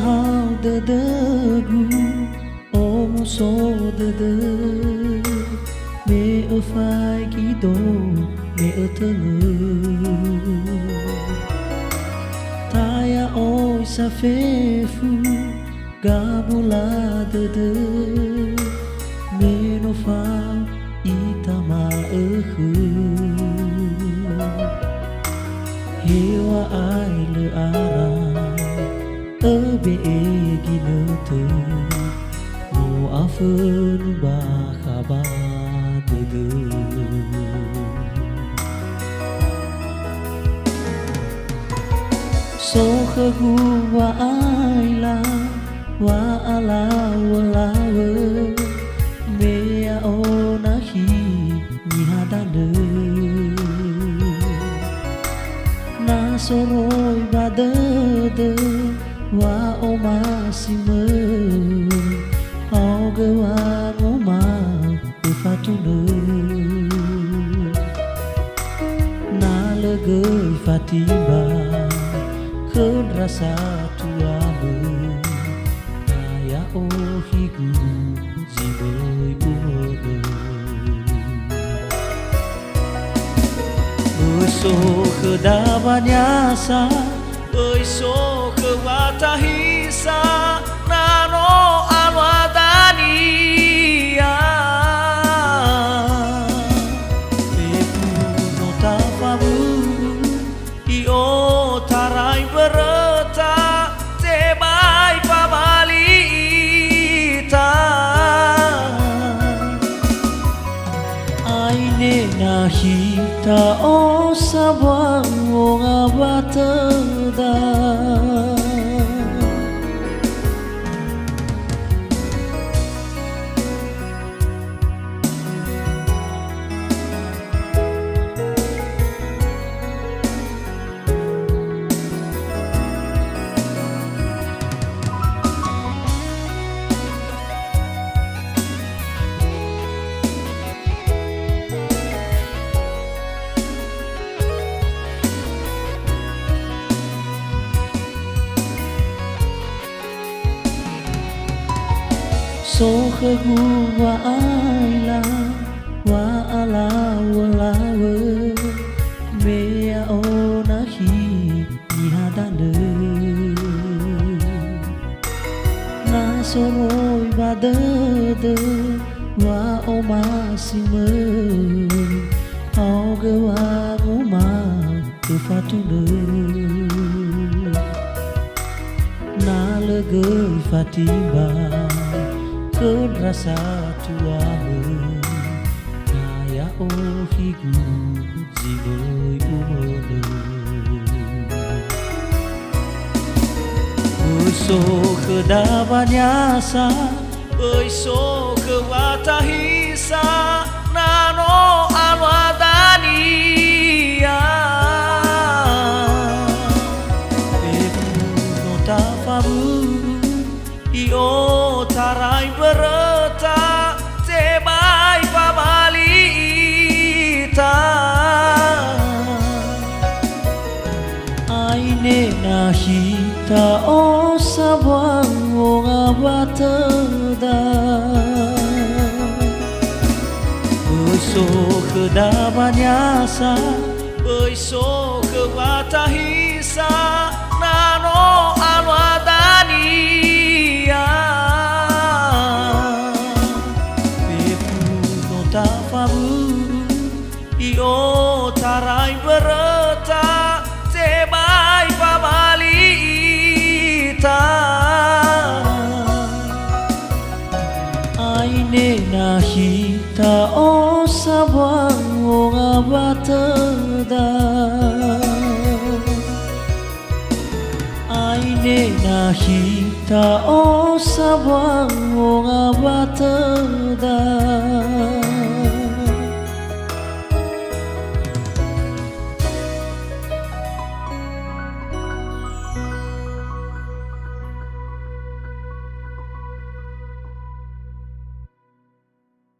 hau dadagu omo so dada me o fai ki do me o telu taya oi sa fefu gabula dada me no fa itama ehu hewa ai le ara ebe gina tu mo afun ba khaba de so khagu wa ai la wa ala wa la me a ona hi ni hada de na soroi ba de wa o ma si me au ge wa o ma e fa tu ne na le ge fa ti ba khun rasa tu ame ya o hi gu ji boi u ne so khda ba nya sa ơi số khờ wa ta hi sa na no alwa ta ni ya te pu no ta fa bu I o tarai berata te bai pa bali ta ai ne na hi ta o sabang o ngabata so khagu wa ai la wa ala wa la me a ona hi ni hada le na soroi ba de wa o ma si me au ge wa o ma e fa tu le na le ge fa ti ba khun rasa tuamu kaya oh higu jiboi umone oi so khda banyasa oi so khwata hisa nano alwadani ya no ta fabu io tarai berata te bai pa bali ta ai ne na hita o sabang o ngabata da oi so khda banyasa oi so khwata hisa nano alwadani io tarai berata te bai pa bali ta ai ne na hita o sabang o ngabata da ai ne na hita o sabang o ngabata da